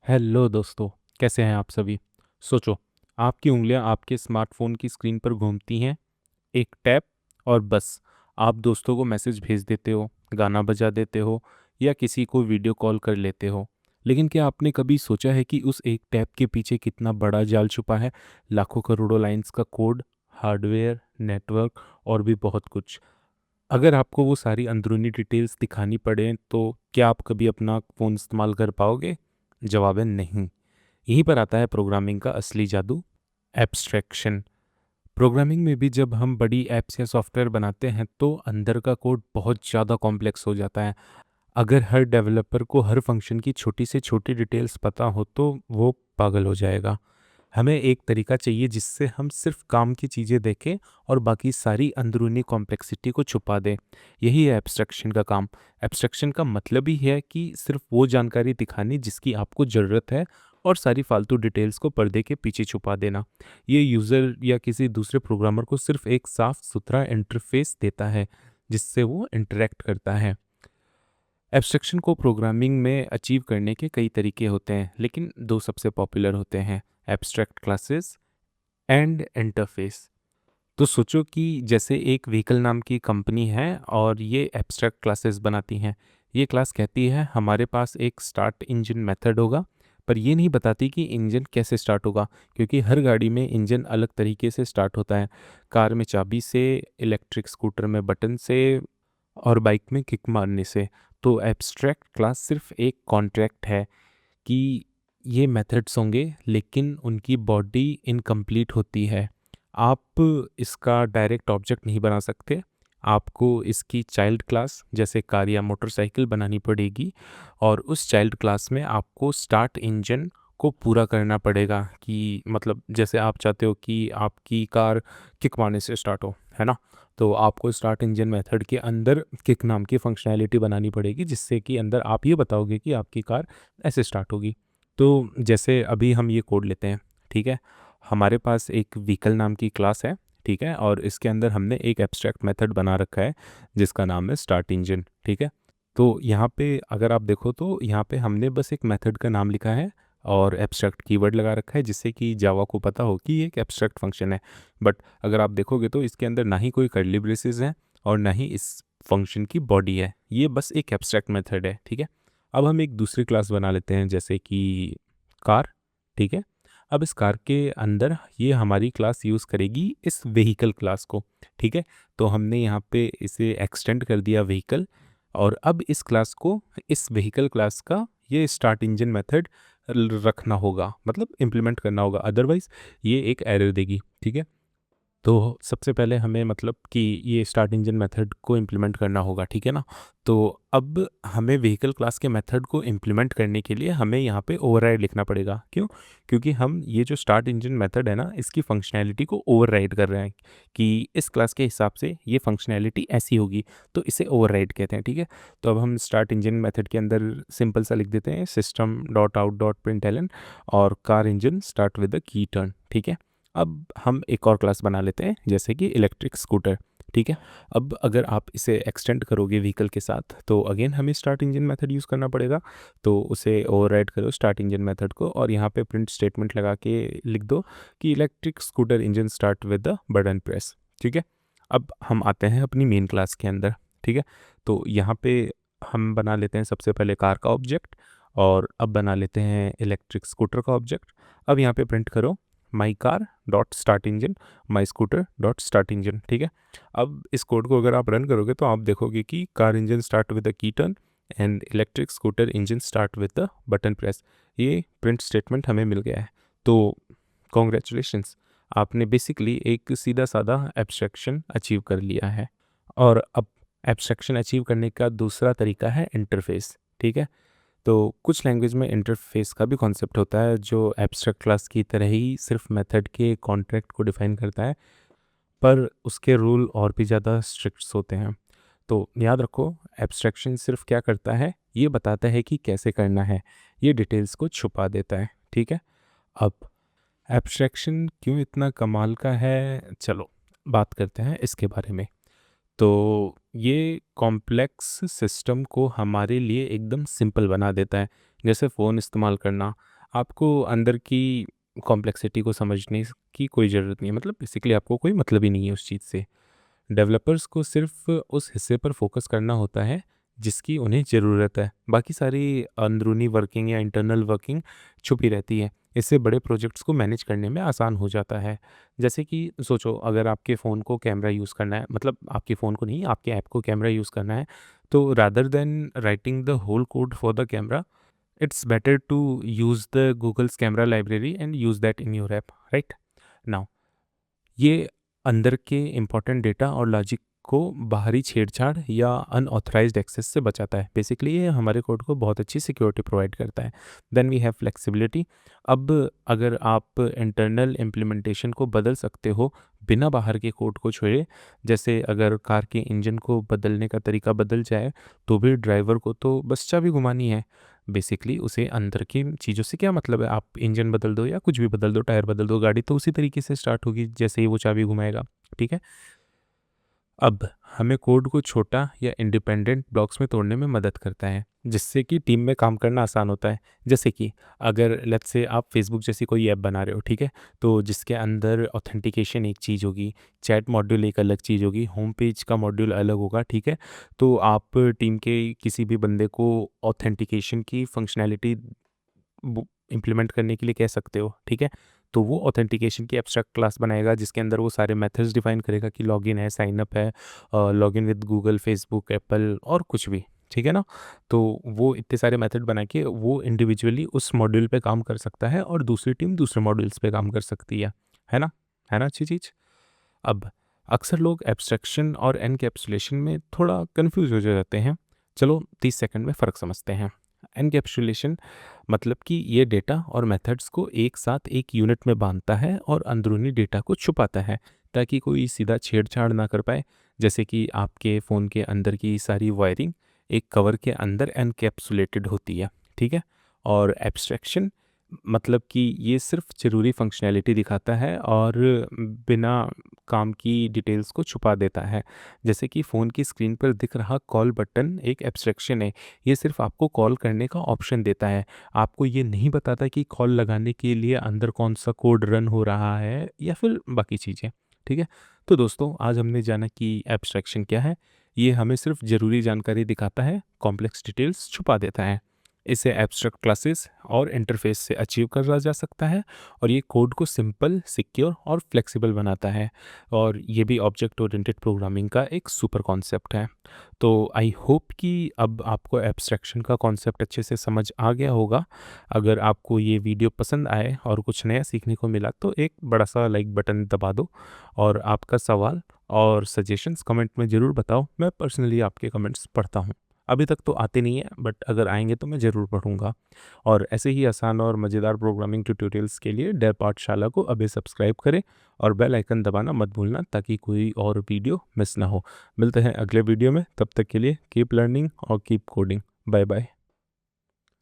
Hello दोस्तों, कैसे हैं आप सभी। सोचो, आपकी उंगलियां आपके स्मार्टफोन की स्क्रीन पर घूमती हैं, एक टैप और बस आप दोस्तों को मैसेज भेज देते हो, गाना बजा देते हो या किसी को वीडियो कॉल कर लेते हो। लेकिन क्या आपने कभी सोचा है कि उस एक टैप के पीछे कितना बड़ा जाल छुपा है? लाखों करोड़ों लाइंस का कोड, हार्डवेयर, नेटवर्क और भी बहुत कुछ। अगर आपको वो सारी अंदरूनी डिटेल्स दिखानी पड़े तो क्या आप कभी अपना फ़ोन इस्तेमाल कर पाओगे? जवाब है नहीं। यहीं पर आता है प्रोग्रामिंग का असली जादू, एब्स्ट्रैक्शन। प्रोग्रामिंग में भी जब हम बड़ी ऐप्स या सॉफ्टवेयर बनाते हैं तो अंदर का कोड बहुत ज़्यादा कॉम्प्लेक्स हो जाता है। अगर हर डेवलपर को हर फंक्शन की छोटी से छोटी डिटेल्स पता हो तो वो पागल हो जाएगा। हमें एक तरीका चाहिए जिससे हम सिर्फ काम की चीज़ें देखें और बाकी सारी अंदरूनी कॉम्प्लेक्सिटी को छुपा दें। यही है एब्स्ट्रैक्शन का काम। एब्स्ट्रैक्शन का मतलब ही है कि सिर्फ वो जानकारी दिखानी जिसकी आपको ज़रूरत है और सारी फालतू डिटेल्स को पर्दे के पीछे छुपा देना। ये यूज़र या किसी दूसरे प्रोग्रामर को सिर्फ एक साफ सुथरा इंटरफेस देता है जिससे वो इंटरेक्ट करता है। एब्स्ट्रैक्शन को प्रोग्रामिंग में अचीव करने के कई तरीके होते हैं, लेकिन दो सबसे पॉपुलर होते हैं: एब्स्ट्रैक्ट क्लासेस एंड इंटरफेस। तो सोचो कि जैसे एक व्हीकल नाम की कंपनी है और ये एब्स्ट्रैक्ट क्लासेस बनाती हैं। ये क्लास कहती है हमारे पास एक स्टार्ट इंजन मेथड होगा, पर ये नहीं बताती कि इंजन कैसे स्टार्ट होगा, क्योंकि हर गाड़ी में इंजन अलग तरीके से स्टार्ट होता है। कार में चाबी से, इलेक्ट्रिक स्कूटर में बटन से और बाइक में किक मारने से। तो एब्स्ट्रैक्ट क्लास सिर्फ एक कॉन्ट्रैक्ट है कि ये मेथड्स होंगे, लेकिन उनकी बॉडी इनकम्प्लीट होती है। आप इसका डायरेक्ट ऑब्जेक्ट नहीं बना सकते। आपको इसकी चाइल्ड क्लास जैसे कार या मोटरसाइकिल बनानी पड़ेगी और उस चाइल्ड क्लास में आपको स्टार्ट इंजन को पूरा करना पड़ेगा। कि मतलब जैसे आप चाहते हो कि आपकी कार किक मारने से स्टार्ट हो, है ना? तो आपको स्टार्ट इंजन मेथड के अंदर किक नाम की फंक्शनैलिटी बनानी पड़ेगी जिससे कि अंदर आप ये बताओगे कि आपकी कार ऐसे स्टार्ट होगी। तो जैसे अभी हम ये कोड लेते हैं, ठीक है? हमारे पास एक व्हीकल नाम की क्लास है, ठीक है? और इसके अंदर हमने एक एब्स्ट्रैक्ट मेथड बना रखा है जिसका नाम है स्टार्ट इंजन, ठीक है? तो यहाँ पे अगर आप देखो तो यहाँ पे हमने बस एक मेथड का नाम लिखा है और एब्स्ट्रैक्ट कीवर्ड लगा रखा है जिससे कि जावा को पता हो कि ये एक एब्स्ट्रैक्ट फंक्शन है। बट अगर आप देखोगे तो इसके अंदर ना ही कोई कर्ली ब्रेसेस हैं और ना ही इस फंक्शन की बॉडी है। ये बस एक एब्स्ट्रैक्ट मेथड है, ठीक है? अब हम एक दूसरी क्लास बना लेते हैं जैसे कि कार, ठीक है? अब इस कार के अंदर ये हमारी क्लास यूज़ करेगी इस व्हीकल क्लास को, ठीक है? तो हमने यहाँ पे इसे एक्सटेंड कर दिया व्हीकल, और अब इस क्लास को, इस व्हीकल क्लास का ये स्टार्ट इंजन मेथड रखना होगा, मतलब इम्प्लीमेंट करना होगा, अदरवाइज़ ये एक एरर देगी, ठीक है? तो सबसे पहले हमें मतलब कि ये स्टार्ट इंजन मेथड को इम्प्लीमेंट करना होगा, ठीक है ना? तो अब हमें व्हीकल क्लास के मेथड को इम्प्लीमेंट करने के लिए हमें यहाँ पे ओवरराइड लिखना पड़ेगा। क्यों? क्योंकि हम ये जो स्टार्ट इंजन मेथड है ना, इसकी फंक्शनैलिटी को ओवरराइड कर रहे हैं कि इस क्लास के हिसाब से ये फंक्शनैलिटी ऐसी होगी, तो इसे ओवरराइड कहते हैं, ठीक है? तो अब हम स्टार्ट इंजन मेथड के अंदर सिंपल सा लिख देते हैं system dot out dot println और car engine start with the key turn, ठीक है? अब हम एक और क्लास बना लेते हैं जैसे कि इलेक्ट्रिक स्कूटर, ठीक है? अब अगर आप इसे एक्सटेंड करोगे व्हीकल के साथ तो अगेन हमें स्टार्ट इंजन मेथड यूज़ करना पड़ेगा। तो उसे ओवरराइड करो स्टार्ट इंजन मेथड को और यहाँ पे प्रिंट स्टेटमेंट लगा के लिख दो कि electric scooter engine start with the button press, ठीक है? अब हम आते हैं अपनी मेन क्लास के अंदर, ठीक है? तो यहाँ पे हम बना लेते हैं सबसे पहले कार का ऑब्जेक्ट और अब बना लेते हैं इलेक्ट्रिक स्कूटर का ऑब्जेक्ट। अब यहाँ पे प्रिंट करो my car dot start engine, my scooter dot start engine, ठीक है? अब इस कोड को अगर आप रन करोगे तो आप देखोगे कि car engine start with the key turn and electric scooter engine start with the button press. ये प्रिंट स्टेटमेंट हमें मिल गया है। तो कॉन्ग्रेचुलेशंस, आपने बेसिकली एक सीधा साधा एब्स्ट्रैक्शन अचीव कर लिया है। और अब एब्स्ट्रैक्शन अचीव करने का दूसरा तरीका है इंटरफेस, ठीक है? तो कुछ लैंग्वेज में इंटरफेस का भी कॉन्सेप्ट होता है जो एब्स्ट्रैक्ट क्लास की तरह ही सिर्फ मेथड के कॉन्ट्रैक्ट को डिफाइन करता है, पर उसके रूल और भी ज़्यादा स्ट्रिक्ट्स होते हैं। तो याद रखो, एब्स्ट्रैक्शन सिर्फ क्या करता है, ये बताता है कि कैसे करना है, ये डिटेल्स को छुपा देता है, ठीक है? अब एब्स्ट्रैक्शन क्यों इतना कमाल का है, चलो बात करते हैं इसके बारे में। तो ये कॉम्प्लेक्स सिस्टम को हमारे लिए एकदम सिंपल बना देता है, जैसे फ़ोन इस्तेमाल करना। आपको अंदर की कॉम्प्लेक्सिटी को समझने की कोई ज़रूरत नहीं है, मतलब बेसिकली आपको कोई मतलब ही नहीं है उस चीज़ से। डेवलपर्स को सिर्फ उस हिस्से पर फोकस करना होता है जिसकी उन्हें ज़रूरत है, बाकी सारी अंदरूनी वर्किंग या इंटरनल वर्किंग छुपी रहती है। इससे बड़े प्रोजेक्ट्स को मैनेज करने में आसान हो जाता है। जैसे कि सोचो, अगर आपके फ़ोन को कैमरा यूज़ करना है, मतलब आपके फ़ोन को नहीं, आपके ऐप को कैमरा यूज़ करना है, तो rather than writing the whole code for the camera, it's better to use the Google's camera library and use that in your app, right? Now, ये अंदर के इम्पोर्टेंट डेटा और लॉजिक को बाहरी छेड़छाड़ या अनऑथराइज्ड एक्सेस से बचाता है। बेसिकली ये हमारे कोड को बहुत अच्छी सिक्योरिटी प्रोवाइड करता है। Then we have flexibility. अब अगर आप इंटरनल इम्प्लीमेंटेशन को बदल सकते हो बिना बाहर के कोड को छुए, जैसे अगर कार के इंजन को बदलने का तरीका बदल जाए तो भी ड्राइवर को तो बस चाबी घुमानी है। बेसिकली उसे अंदर की चीज़ों से क्या मतलब है, आप इंजन बदल दो या कुछ भी बदल दो, टायर बदल दो, गाड़ी तो उसी तरीके से स्टार्ट होगी जैसे ही वो चाबी घुमाएगा। ठीक है। अब हमें कोड को छोटा या इंडिपेंडेंट ब्लॉक्स में तोड़ने में मदद करता है, जिससे कि टीम में काम करना आसान होता है। जैसे कि अगर लेट्स से आप फेसबुक जैसी कोई ऐप बना रहे हो, ठीक है, तो जिसके अंदर ऑथेंटिकेशन एक चीज़ होगी, चैट मॉड्यूल एक अलग चीज़ होगी, होम पेज का मॉड्यूल अलग होगा, ठीक है। तो आप टीम के किसी भी बंदे को ऑथेंटिकेशन की फंक्शनैलिटी इम्प्लीमेंट करने के लिए कह सकते हो, ठीक है। तो वो ऑथेंटिकेशन की एब्स्ट्रैक्ट क्लास बनाएगा जिसके अंदर वो सारे मेथड्स डिफाइन करेगा कि लॉगिन है, साइन अप है, login with Google, Facebook, Apple और कुछ भी, ठीक है ना। तो वो इतने सारे मेथड बना के वो इंडिविजुअली उस मॉड्यूल पे काम कर सकता है और दूसरी टीम दूसरे मॉड्यूल्स पे काम कर सकती है ना, है ना अच्छी चीज़। अब अक्सर लोग एब्स्ट्रैक्शन और एनकैप्सुलेशन में थोड़ा कंफ्यूज हो जाते हैं। चलो 30 सेकंड में फ़र्क समझते हैं। एनकैप्सुलेशन मतलब कि ये डेटा और मेथड्स को एक साथ एक यूनिट में बांधता है और अंदरूनी डेटा को छुपाता है ताकि कोई सीधा छेड़छाड़ ना कर पाए। जैसे कि आपके फ़ोन के अंदर की सारी वायरिंग एक कवर के अंदर एनकैप्सुलेटेड होती है, ठीक है। और एब्स्ट्रैक्शन मतलब कि ये सिर्फ ज़रूरी फंक्शनैलिटी दिखाता है और बिना काम की डिटेल्स को छुपा देता है। जैसे कि फ़ोन की स्क्रीन पर दिख रहा कॉल बटन एक एब्स्ट्रैक्शन है। ये सिर्फ आपको कॉल करने का ऑप्शन देता है। आपको ये नहीं बताता कि कॉल लगाने के लिए अंदर कौन-सा कोड रन हो रहा है या फिर बाकी चीज़ें, ठीक है? तो दोस्तों, आज हमने जाना कि एब्स्ट्रैक्शन क्या है। ये हमें सिर्फ ज़रूरी जानकारी दिखाता है, कॉम्प्लेक्स डिटेल्स छुपा देता है। इसे एब्स्ट्रैक्ट क्लासेस और इंटरफेस से अचीव करा जा सकता है और ये कोड को सिंपल, सिक्योर और फ्लेक्सिबल बनाता है। और ये भी ऑब्जेक्ट ओरिएंटेड प्रोग्रामिंग का एक सुपर कॉन्सेप्ट है। तो आई होप कि अब आपको एब्स्ट्रैक्शन का कॉन्सेप्ट अच्छे से समझ आ गया होगा। अगर आपको ये वीडियो पसंद आए और कुछ नया सीखने को मिला तो एक बड़ा सा लाइक बटन दबा दो और आपका सवाल और सजेशंस कमेंट में ज़रूर बताओ। मैं पर्सनली आपके कमेंट्स पढ़ता हूँ। अभी तक तो आते नहीं है, बट अगर आएँगे तो मैं ज़रूर पढ़ूँगा। और ऐसे ही आसान और मज़ेदार प्रोग्रामिंग ट्यूटोरियल्स के लिए डेव पाठशाला को अभी सब्सक्राइब करें और बेल आइकन दबाना मत भूलना ताकि कोई और वीडियो मिस ना हो। मिलते हैं अगले वीडियो में, तब तक के लिए कीप लर्निंग और कीप कोडिंग। Bye bye.